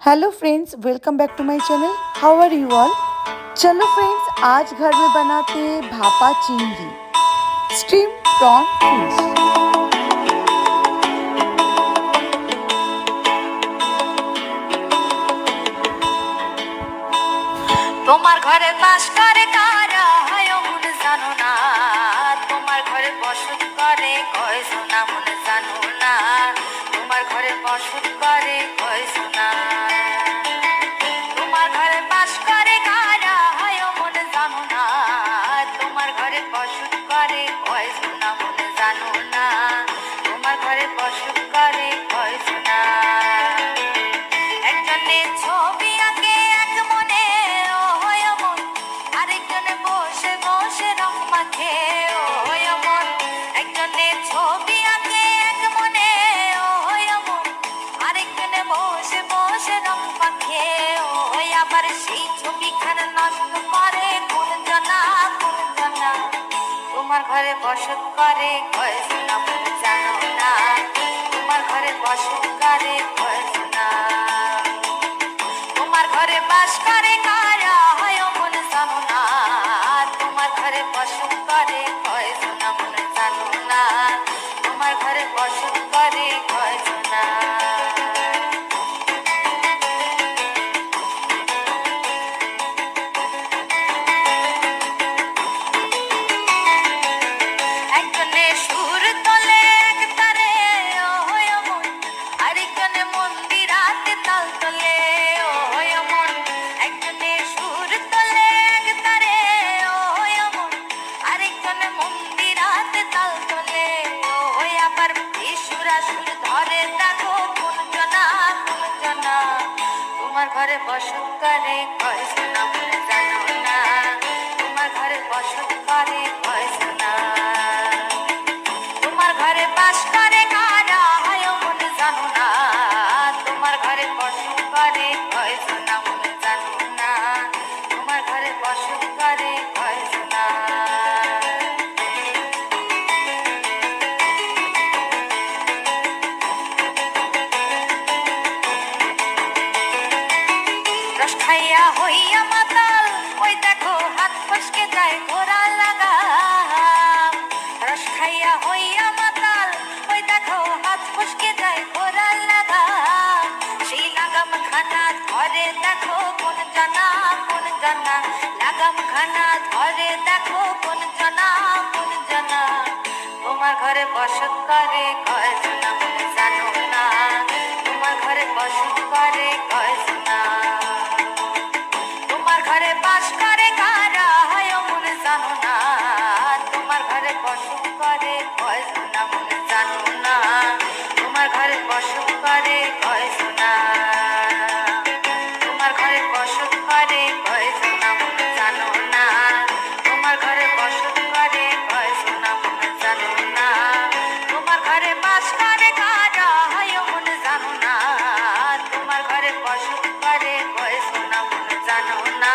Hello friends, welcome back to my channel. How are you all. चलो friends, आज घर में बनाते हैं भापा चिंगड़ी, स्टीम प्रॉन फिश। তোমার ঘরে বাস করে কারা হয় মনে জানো না, তোমার ঘরে বসত করে কয় সোনা মনে জানো না, তোমার ঘরে বসত করে কয় সোনা। তোমার ঘরে বাস করে কারা হয় মনে জানো না, তোমার ঘরে বসত করে কয় সোনা মনে জানো না, তোমার ঘরে বসত করে কয় সোনা। একজনে ছবি আঁকে এক মনে ও হয় মন, আরেকজনে বসে বসে রং মাখে ও হয় মন। একজনে ছবি আঁকে এক মনে ও হয় মন, আরেকজনে বসে বসে রং মাখে ও হয়। আবার সেই ছবিখানা নষ্ট করে কোন জানা কোন জানা, তোমার ঘরে বসত করে কয় সোনা মনে জানো না, তোমার ঘরে বসত করে কয় সোনা। তোমার ঘরে বাস করে কারা হয় মনে জানো না, তোমার ঘরে বসত করে কয় সোনা মনে জানো না, তোমার ঘরে বসত করে কয় সোনা। একজনে সুর তোলে এক তারে ও হয় মন, আরেকজনে মন্দিরাতে তাল তোলে ও হয় মন। একজনে সুর তোলে এক তারে ও হয় মন, আরেকজনে মন্দিরাতে তাল তোলে ও হয়। আবার সুরা সুর ধরে দেখো কোন জনা কোন জনা, তোমার ঘরে বসত করে কয় সোনা মনে জানো না, তোমার ঘরে বসত করে কয় সোনা। তোমার ঘরে বাস করে কারা হয় মনে জানো না, তোমার ঘরে বসত করে কয় সোনা মনে জানো না, তোমার ঘরে বসত করে কয় সোনা। রস খাইয়া হইয়া মাতাল, ওই দেখো হাত ফসকে যায় ঘোড়া লাগাম। রস খাইয়া হইয়া মাতাল, ওই দেখো হাত ফসকে যায় ঘোড়া লাগাম। সেই লাগাম খানা ধরে দেখো কোন জানা কোন জানা, লাগাম খানা ধরে দেখো কোন জানা কোন জানা। তোমার ঘরে বসত করে কয় সোনা মনে জানো না, তোমার ঘরে বসত করে কয় সোনা। তোমার ঘরে বাস করে কারা হয় মনে জানো না, তোমার ঘরে বসত করে কয় সোনা মনে জানো না, তোমার ঘরে বসত করে কয় সোনা। তোমার ঘরে বসত করে কয় সোনা মনে জানো না, তোমার ঘরে বসত করে কয় সোনা মনে জানো না। তোমার ঘরে বাস করে কারা হয় মনে জানো না, তোমার ঘরে বসত করে কয় সোনা মনে জানো না,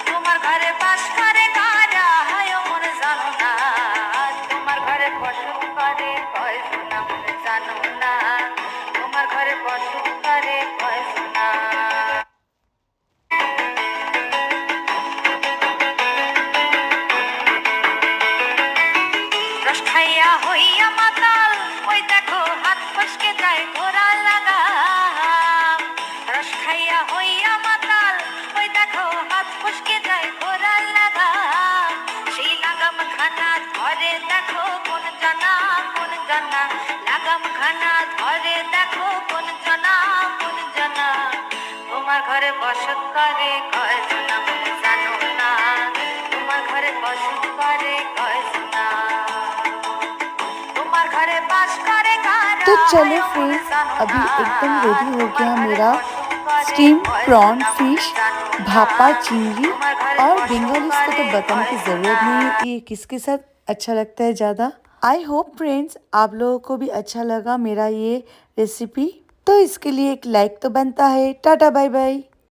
তোমার ঘরে বাস করে কারা হয় মনে জানো না, তোমার ঘরে বসত করে কয় সোনা মনে জানো না, তোমার ঘরে বসত করে কয় সোনা। রস খাইয়া হইয়া মাতাল, ওই দেখো হাত ফসকে যায় ঘোড়া লাগাম। রস খাইয়া হইয়া মাতাল, ওই দেখো হাত ফসকে যায় ঘোড়া লাগাম। সেই লাগাম খানা ধরে দেখো কোন জানা কোন জানা, লাগাম খানা ধরে দেখো কোন জানা কোন জানা। তোমার ঘরে বসত করে কয় সোনা মনে জানো না, তোমার ঘরে বসত করে কয় সোনা। তোমার ঘরে বাস করে কারা तो चलो হয় মনে फ्रेंड्स, জানো अभी না, एकदम रेडी हो गया তোমার ঘরে मेरा বসত করে स्टीम কয় प्रॉन সোনা फिश, মনে জানো না, भापा चिंगड़ी। তোমার ঘরে और বসত बंगालीज को করে तो बताने কয় की সোনা। ज़रूरत नहीं है ये किसके साथ अच्छा लगता है ज़्यादा। आई होप फ्रेंड्स आप लोगों को भी अच्छा लगा मेरा ये रेसिपी। तो इसके लिए एक लाइक तो बनता है। Tata bye bye.